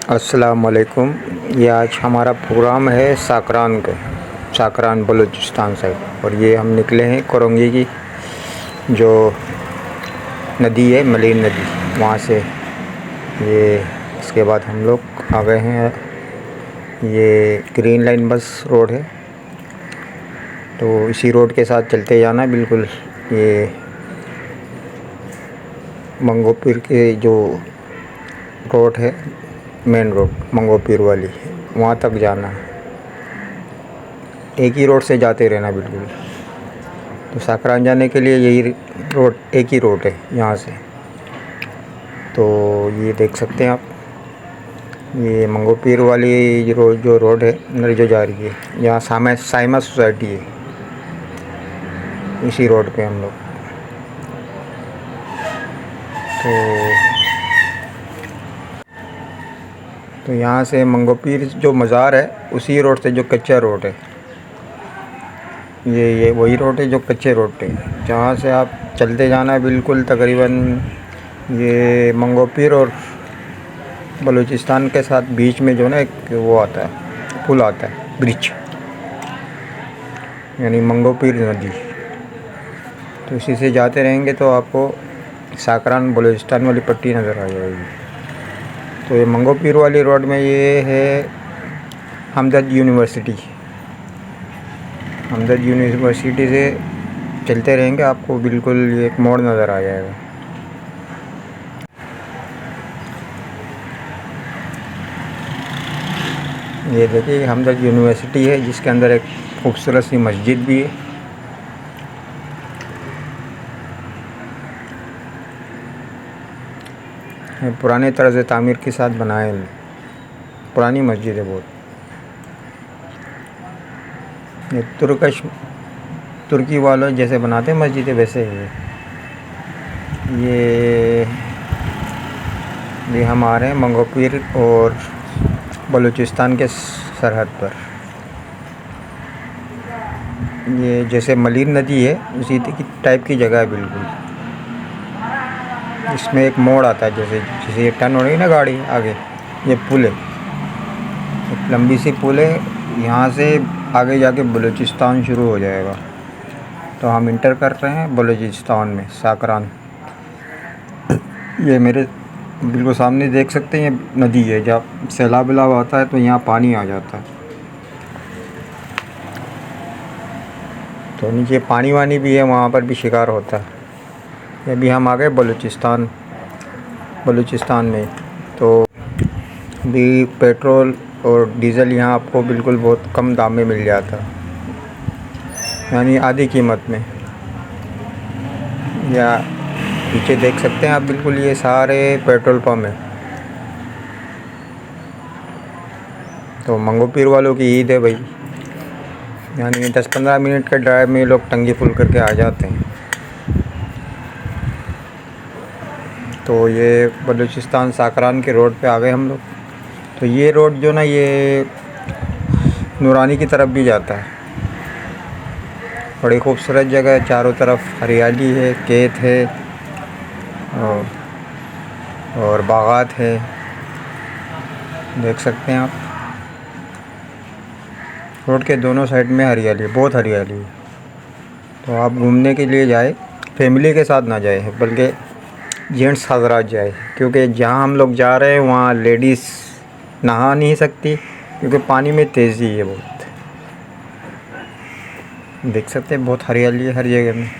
अस्सलाम वालेकुम। ये आज हमारा प्रोग्राम है साकरान बलूचिस्तान साइड। और ये हम निकले हैं कोरंगी की जो नदी है, मलीर नदी, वहाँ से। ये इसके बाद हम लोग आ गए हैं, ये ग्रीन लाइन बस रोड है, तो इसी रोड के साथ चलते जाना बिल्कुल। ये मंगोपीर के जो रोड है, मेन रोड मंगोपीर वाली, वहाँ तक जाना है। एक ही रोड से जाते रहना बिल्कुल। तो साकरान जाने के लिए यही रोड, एक ही रोड है यहाँ से। तो ये देख सकते हैं आप, ये मंगोपीर वाली जो रोड है अंदर जो जा रही है, यहाँ साइमा सोसाइटी है, इसी रोड पे हम लोग। तो यहाँ से मंगोपीर जो मज़ार है, उसी रोड से जो कच्चा रोड है, ये वही रोड है जो कच्चे रोड पे, जहाँ से आप चलते जाना है बिल्कुल। तकरीबन ये मंगोपीर और बलूचिस्तान के साथ बीच में जो ना एक वो आता है, पुल आता है, ब्रिज, यानी मंगोपीर नदी। तो इसी से जाते रहेंगे तो आपको साकरान बलूचिस्तान वाली पट्टी नज़र आ जाएगी। तो ये मंगोपीर वाली रोड में ये है हमदर्द यूनिवर्सिटी। हमदर्द यूनिवर्सिटी से चलते रहेंगे, आपको बिल्कुल ये एक मोड़ नज़र आ जाएगा। ये देखिए हमदर्द यूनिवर्सिटी है, जिसके अंदर एक खूबसूरत सी मस्जिद भी है। पुराने तर्ज तामीर के साथ बनाए, पुरानी मस्जिद है बहुत। ये तुर्की वालों जैसे बनाते हैं मस्जिदें, वैसे ही ये हम आ रहे हैं मंगोपीर और बलूचिस्तान के सरहद पर। ये जैसे मलीर नदी है, उसी टाइप की जगह है बिल्कुल। इसमें एक मोड़ आता है, जैसे ये टर्न हो रही है ना गाड़ी आगे, ये पुल है, एक लंबी सी पुल है। यहाँ से आगे जाके बलूचिस्तान शुरू हो जाएगा। तो हम इंटर कर रहे हैं बलूचिस्तान में, साकरान। ये मेरे बिल्कुल सामने देख सकते हैं, ये नदी है। जब सैलाब विलाब आता है तो यहाँ पानी आ जाता है, तो नीचे पानी वानी भी है, वहाँ पर भी शिकार होता है। अभी हम आ गए बलूचिस्तान में। तो भी पेट्रोल और डीज़ल यहाँ आपको बिल्कुल बहुत कम दाम में मिल जाता, यानी आधी कीमत में। या पीछे देख सकते हैं आप बिल्कुल, ये सारे पेट्रोल पंप हैं। तो मंगोपीर वालों की ईद है भाई, यानी 10-15 मिनट के ड्राइव में लोग टंकी फुल करके आ जाते हैं। तो ये बलूचिस्तान साकरान के रोड पे आ गए हम लोग। तो ये रोड जो ना, ये नूरानी की तरफ भी जाता है। बड़ी खूबसूरत जगह है, चारों तरफ हरियाली है, खेत है और बागात है, देख सकते हैं आप। रोड के दोनों साइड में हरियाली है, बहुत हरियाली है। तो आप घूमने के लिए जाए, फैमिली के साथ ना जाए, बल्कि जेंट्स हज़रात जाए, क्योंकि जहाँ हम लोग जा रहे हैं वहाँ लेडीज़ नहा नहीं सकती, क्योंकि पानी में तेज़ी है बहुत। देख सकते हैं बहुत हरियाली है हर जगह में।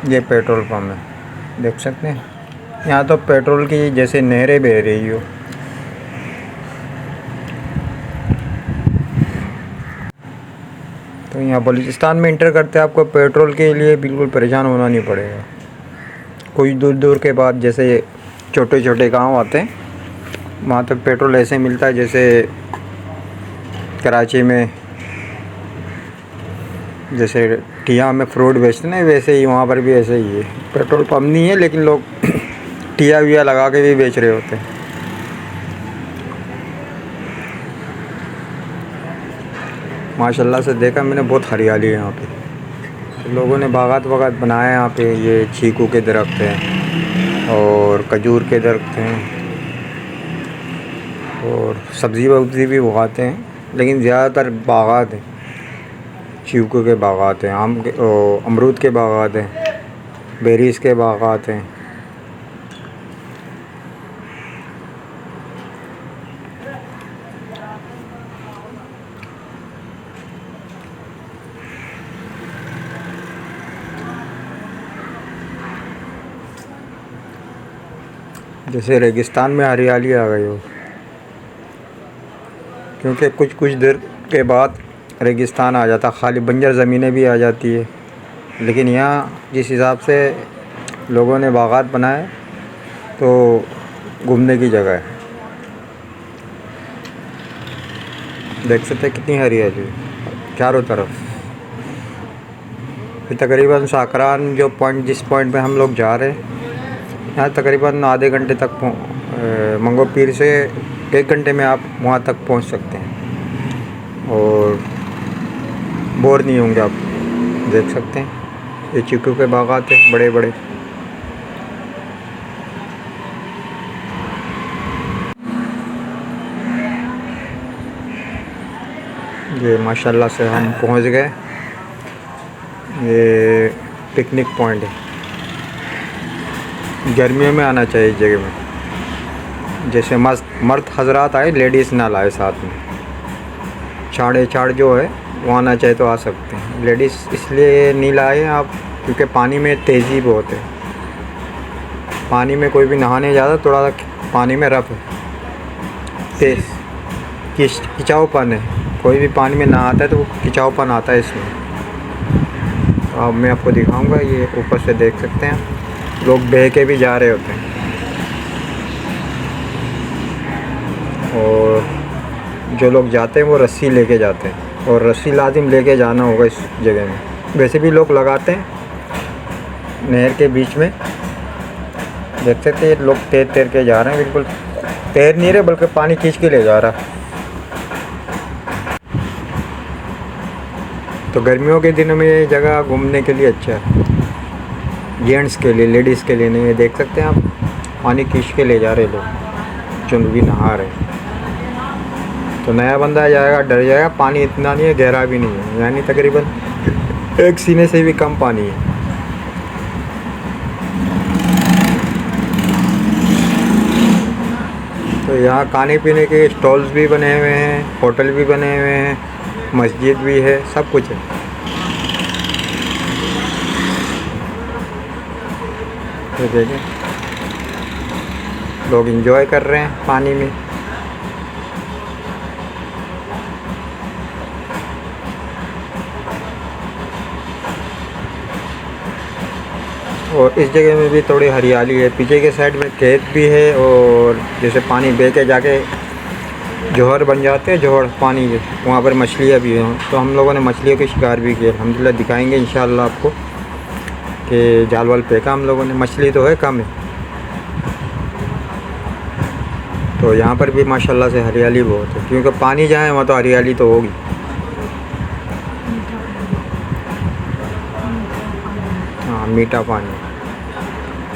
ये पेट्रोल पंप है, देख सकते हैं। यहाँ तो पेट्रोल की जैसे नहरें बह रही हो। तो यहाँ बलूचिस्तान में इंटर करते आपको पेट्रोल के लिए बिल्कुल परेशान होना नहीं पड़ेगा। कुछ दूर के बाद जैसे छोटे छोटे गांव आते हैं, वहाँ तक पेट्रोल ऐसे मिलता है जैसे कराची में, जैसे टिया में फ्रूट बेचते हैं, वैसे ही वहाँ पर भी ऐसे ही है। पेट्रोल पंप नहीं है, लेकिन लोग टिया विया लगा के भी बेच रहे होते हैं। माशाल्लाह से देखा मैंने, बहुत हरियाली है यहाँ पे। तो लोगों ने बागात वगात बनाया यहाँ पे। ये चीकू के दरख्त हैं, और खजूर के दरख्त हैं और सब्ज़ी वब्ज़ी भी उगाते हैं, लेकिन ज़्यादातर बागात हैं। चीकू के बागात हैं, आम के अमरूद के बागात हैं, बेरीज़ के बागात हैं। जैसे रेगिस्तान में हरियाली आ गई हो, क्योंकि कुछ कुछ देर के बाद रेगिस्तान आ जाता, खाली बंजर ज़मीनें भी आ जाती है। लेकिन यहाँ जिस हिसाब से लोगों ने बागात बनाए तो घूमने की जगह है। देख सकते हैं कितनी हरियाली है चारों तरफ। फिर तकरीबन साकरान जो पॉइंट, जिस पॉइंट पे हम लोग जा रहे हैं, यहाँ तकरीबन आधे घंटे तक मंगो पीर से 1 घंटे में आप वहाँ तक पहुँच सकते हैं और बोर नहीं होंगे आप। देख सकते हैं ये चीकू के बागात हैं बड़े बड़े। ये माशाल्लाह से हम पहुँच गए। ये पिकनिक पॉइंट है। गर्मियों में आना चाहिए इस जगह में। जैसे मर्द हजरात आए, लेडीज़ ना लाए साथ में। छाड़े छाड़ जो है वो आना चाहे तो आ सकते हैं। लेडीज़ इसलिए नहीं लाए आप क्योंकि पानी में तेज़ी बहुत है। पानी में कोई भी नहाने जाता थोड़ा सा पानी में रफ है, तेज़ खिंचावपन है। कोई भी पानी में नहाता है तो वो खिंचावपन आता है इसमें। अब मैं आपको दिखाऊंगा, ये ऊपर से देख सकते हैं लोग बह के भी जा रहे होते हैं। और जो लोग जाते हैं वो रस्सी लेके जाते हैं, और रस्सी लाजिम लेके जाना होगा इस जगह में। वैसे भी लोग लगाते हैं नहर के बीच में। देख सकते हैं लोग तैर तैर के जा रहे हैं, बिल्कुल तैर नहीं रहे बल्कि पानी खींच के ले जा रहा। तो गर्मियों के दिनों में ये जगह घूमने के लिए अच्छा है, जेंट्स के लिए, लेडीज़ के लिए नहीं है। देख सकते हैं आप पानी खींच के ले जा रहे लोग जो भी नहा रहे। तो नया बंदा जाएगा डर जाएगा, पानी इतना नहीं है, गहरा भी नहीं है, यानी तकरीबन 1 सीने से भी कम पानी है। तो यहाँ खाने पीने के स्टॉल्स भी बने हुए हैं, होटल भी बने हुए हैं, मस्जिद भी है, सब कुछ है। तो देखें लोग एंजॉय कर रहे हैं पानी में। और इस जगह में भी थोड़ी हरियाली है। पीछे के साइड में खेत भी है, और जैसे पानी बह के जाके जोहर बन जाते हैं, जोहर पानी के वहाँ पर मछलियाँ भी हैं। तो हम लोगों ने मछलियों के शिकार भी किए। अल्हम्दुलिल्लाह दिखाएंगे इंशाअल्लाह आपको कि जाल वाल फेंका हम लोगों ने। मछली तो है कम है। तो यहाँ पर भी माशाल्लाह से हरियाली बहुत है, क्योंकि पानी जहाँ है वहाँ तो हरियाली तो होगी। हाँ, मीठा पानी।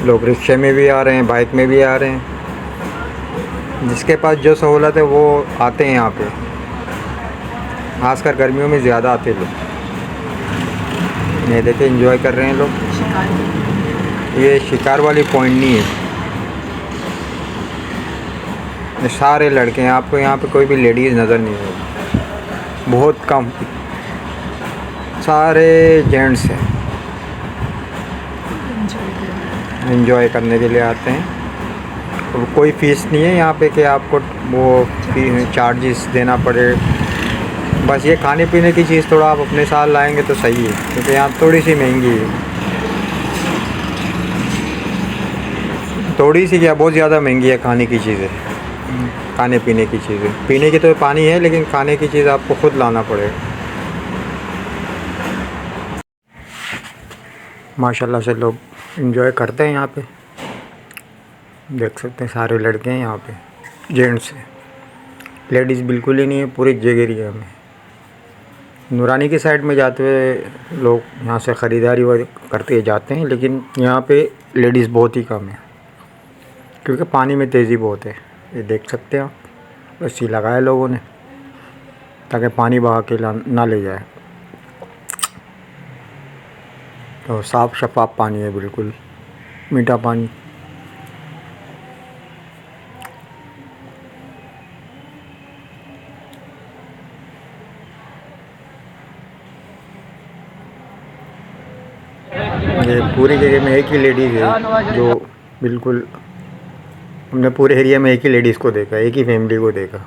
लोग रिक्शे में भी आ रहे हैं, बाइक में भी आ रहे हैं। जिसके पास जो सहूलत है वो आते हैं यहाँ पे। खासकर गर्मियों में ज़्यादा आते लोग। ये देखिए एंजॉय कर रहे हैं लोग। ये शिकार वाली पॉइंट नहीं है, ये सारे लड़के हैं। आपको यहाँ पे कोई भी लेडीज़ नज़र नहीं होगी, बहुत कम, सारे जेंट्स हैं। एंजॉय करने के लिए आते हैं। और कोई फ़ीस नहीं है यहाँ पे कि आपको वो चार्जेस देना पड़े। बस ये खाने पीने की चीज़ थोड़ा आप अपने साथ लाएंगे तो सही है, क्योंकि यहाँ थोड़ी सी महंगी है। थोड़ी सी क्या, बहुत ज़्यादा महंगी है खाने की चीज़ें, खाने पीने की चीज़ें। पीने की तो पानी है, लेकिन खाने की चीज़ आपको ख़ुद लाना पड़ेगा। माशाल्लाह से लोग एंजॉय करते हैं यहाँ पे। देख सकते हैं सारे लड़के हैं यहाँ पे, जेंट्स हैं, लेडीज़ बिल्कुल ही नहीं है पूरी जगह एरिया में। नूरानी की साइड में जाते हुए लोग यहाँ से ख़रीदारी करते जाते हैं, लेकिन यहाँ पे लेडीज़ बहुत ही कम है। क्योंकि पानी में तेज़ी बहुत है। ये देख सकते हैं आप, रस्सी लगाए लोगों ने ताकि पानी बहा के ना ले जाए। तो साफ़ शफाफ पानी है, बिल्कुल मीठा पानी। ये पूरी जगह में एक ही लेडीज़ है जो बिल्कुल, हमने पूरे एरिया में एक ही लेडीज़ को देखा, एक ही फैमिली को देखा।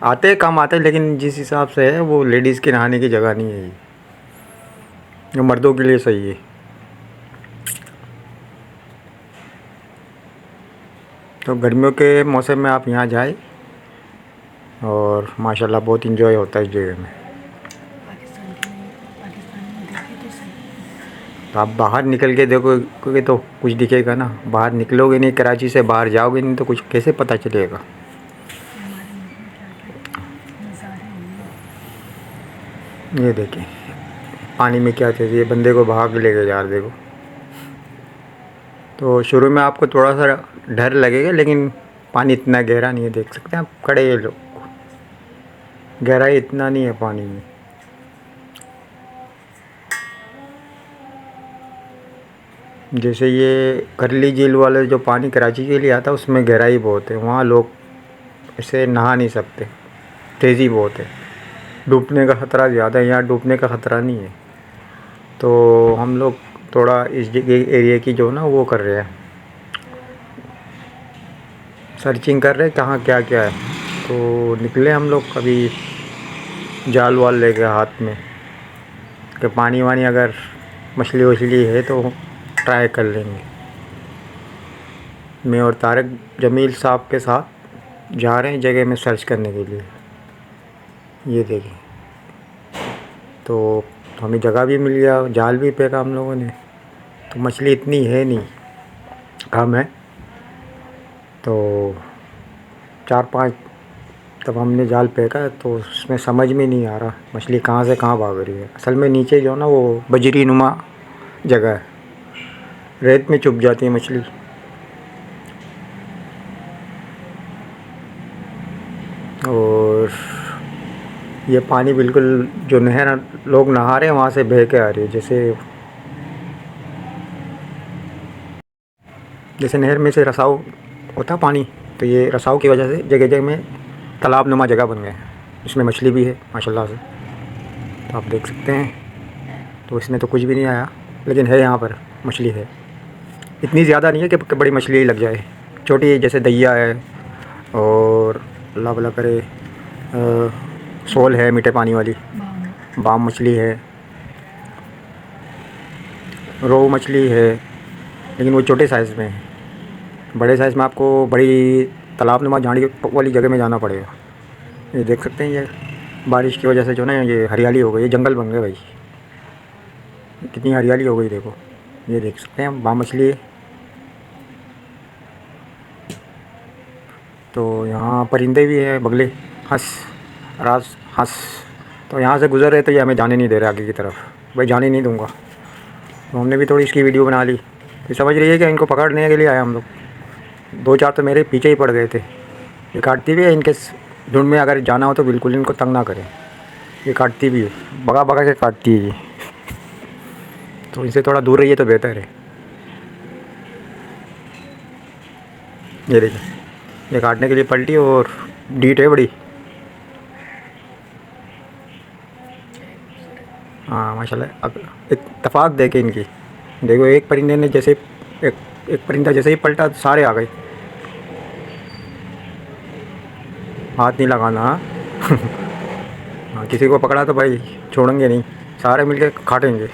आते हैं कम आते हैं, लेकिन जिस हिसाब से है वो लेडीज़ के नहाने की जगह नहीं है ये मर्दों के लिए सही है। तो गर्मियों के मौसम में आप यहाँ जाए और माशाल्लाह बहुत इंजॉय होता है इस जगह में। तो आप बाहर निकल के देखोगे तो कुछ दिखेगा ना, बाहर निकलोगे नहीं, कराची से बाहर जाओगे नहीं तो कुछ कैसे पता चलेगा। ये देखें पानी में क्या चीज़, ये बंदे को बहा के लेके जा रहे देखो। तो शुरू में आपको थोड़ा सा डर लगेगा, लेकिन पानी इतना गहरा नहीं है, देख सकते हैं आप खड़े ये लोग, गहराई इतना नहीं है पानी में। जैसे ये करली झील वाले जो पानी कराची के लिए आता है उसमें गहराई बहुत है, वहाँ लोग ऐसे नहा नहीं सकते, तेज़ी बहुत है, डूबने का ख़तरा ज़्यादा है। यहाँ डूबने का ख़तरा नहीं है। तो हम लोग थोड़ा इस जगह एरिया की जो ना वो कर रहे हैं, सर्चिंग कर रहे हैं कहाँ क्या क्या है। तो निकले हम लोग कभी जाल वाल लेके हाथ में कि पानी वानी अगर मछली वछली है तो ट्राई कर लेंगे। मैं और तारक जमील साहब के साथ जा रहे हैं जगह में सर्च करने के लिए। ये देखें, तो हमें जगह भी मिल गया, जाल भी फेंका हम लोगों ने। तो मछली इतनी है नहीं, कम है। तो 4-5 तब हमने जाल फेंका तो उसमें समझ में नहीं आ रहा मछली कहाँ से कहाँ भाग रही है। असल में नीचे जो ना वो बजरी नुमा जगह है, रेत में छुप जाती है मछली। और ये पानी बिल्कुल जो नहर लोग नहा रहे हैं वहाँ से बह के आ रही है। जैसे नहर में से रसाव होता पानी, तो ये रसाव की वजह से जगह जगह में तालाब नुमा जगह बन गए हैं। इसमें मछली भी है माशाल्लाह से, तो आप देख सकते हैं। तो इसमें तो कुछ भी नहीं आया, लेकिन है यहाँ पर मछली है। इतनी ज़्यादा नहीं है कि बड़ी मछली लग जाए, छोटी जैसे दैया है और अल्लाह भला करे सोल है मीठे पानी वाली, बाम मछली है, रोहू मछली है, लेकिन वो छोटे साइज़ में है। बड़े साइज़ में आपको बड़ी तालाब नुमा झाड़ी वाली जगह में जाना पड़ेगा। ये देख सकते हैं, ये बारिश की वजह से जो ना ये हरियाली हो गई, ये जंगल बन गए भाई, कितनी हरियाली हो गई देखो। ये देख सकते हैं बाम मछली है। तो यहाँ परिंदे भी हैं, बगले हंस। तो यहाँ से गुज़र रहे तो ये हमें जाने नहीं दे रहे आगे की तरफ, भाई जाने नहीं दूँगा। तो हमने भी थोड़ी इसकी वीडियो बना ली। ये समझ रही है कि इनको पकड़ने के लिए आए हम लोग। 2-4 तो मेरे पीछे ही पड़ गए थे। ये काटती भी है, इनके झुंड में अगर जाना हो तो बिल्कुल इनको तंग ना करें। ये काटती भी है, भगा भगा के काटती है ये, तो इनसे थोड़ा दूर रहिए तो बेहतर है। ये देखिए, ये काटने के लिए पलटी और डीट है बड़ी। हाँ माशाल्लाह, अब इत्तेफाक देखे इनकी, देखो एक परिंदे ने जैसे एक परिंदा जैसे ही पलटा तो सारे आ गए। हाथ नहीं लगाना हाँ। हाँ, किसी को पकड़ा तो भाई छोड़ेंगे नहीं, सारे मिलके काटेंगे।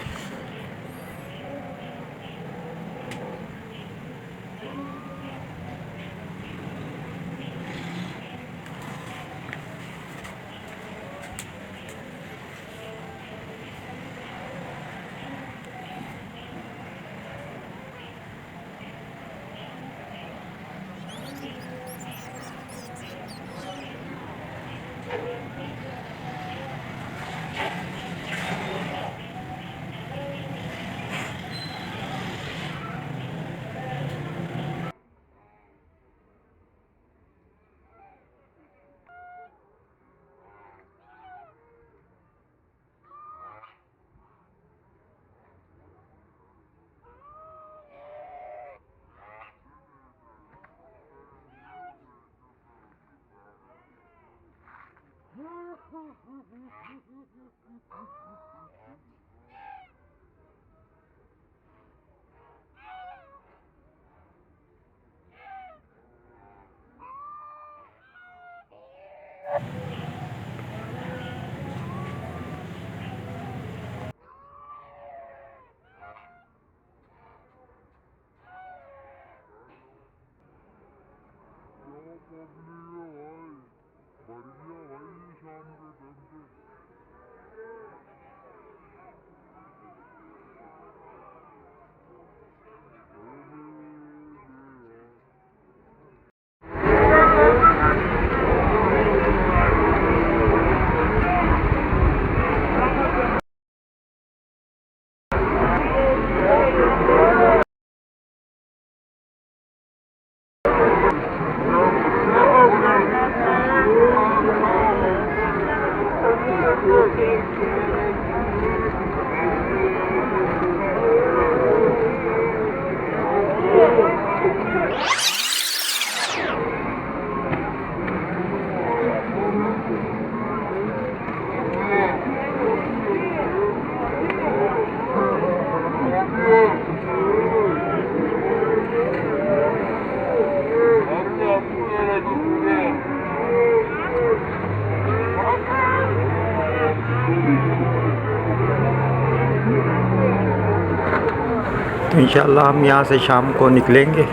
तो इंशाल्लाह हम यहाँ से शाम को निकलेंगे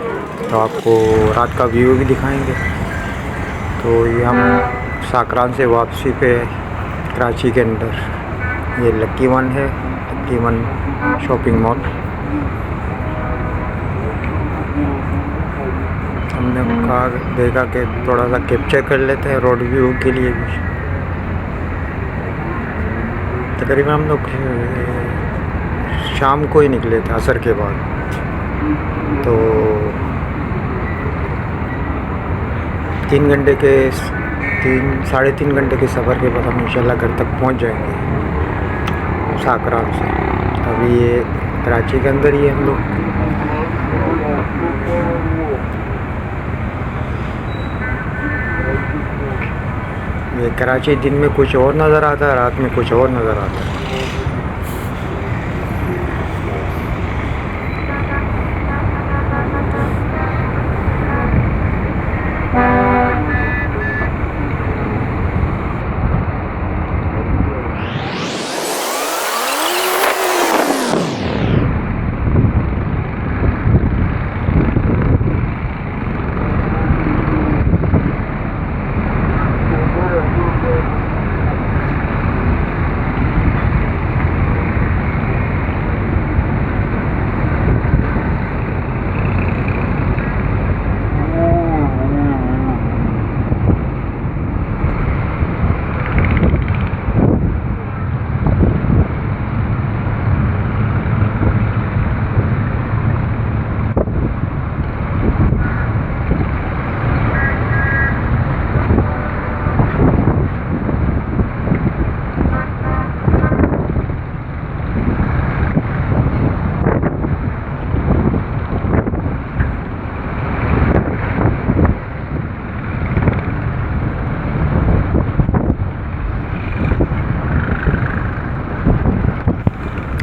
तो आपको रात का व्यू भी दिखाएंगे। तो ये हम साकरान से वापसी पे कराची के अंदर ये लकी वन है, लकी वन शॉपिंग मॉल। हमने कहा देखा कि थोड़ा सा कैप्चर कर लेते हैं रोड व्यू के लिए भी। तकरीबन हम लोग शाम को ही निकले थे असर के बाद, तो 3-3.5 घंटे के सफ़र के बाद हम इंशाल्लाह घर तक पहुंच जाएंगे साकरान से। अभी ये कराची के अंदर ही हम लोग। ये कराची दिन में कुछ और नज़र आता है, रात में कुछ और नज़र आता है।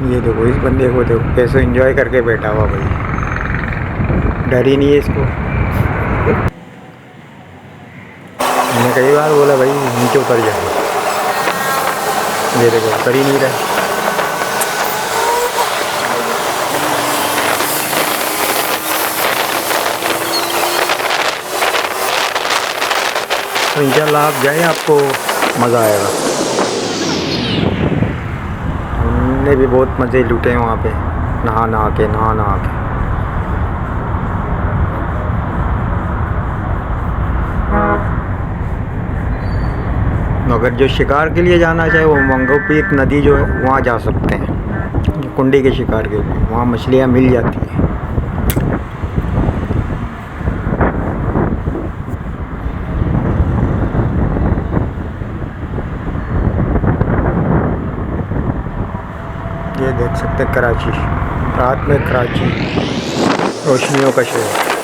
ये देखो इस बंदे को देखो कैसे एंजॉय करके बैठा हुआ भाई, डर ही नहीं है इसको। मैंने कई बार बोला भाई नीचे उतर जाओ, ये देखो उतर ही नहीं रहा। तो इंशाल्लाह आप जाए, आपको मज़ा आएगा। हमने भी बहुत मज़े लूटे हैं वहाँ पे नहा के। अगर जो शिकार के लिए जाना चाहे वो मंगो पीर नदी जो है वहाँ जा सकते हैं, कुंडी के शिकार के लिए। वहाँ मछलियाँ मिल जाती हैं। ये देख सकते हैं कराची, रात में कराची रोशनियों का शहर।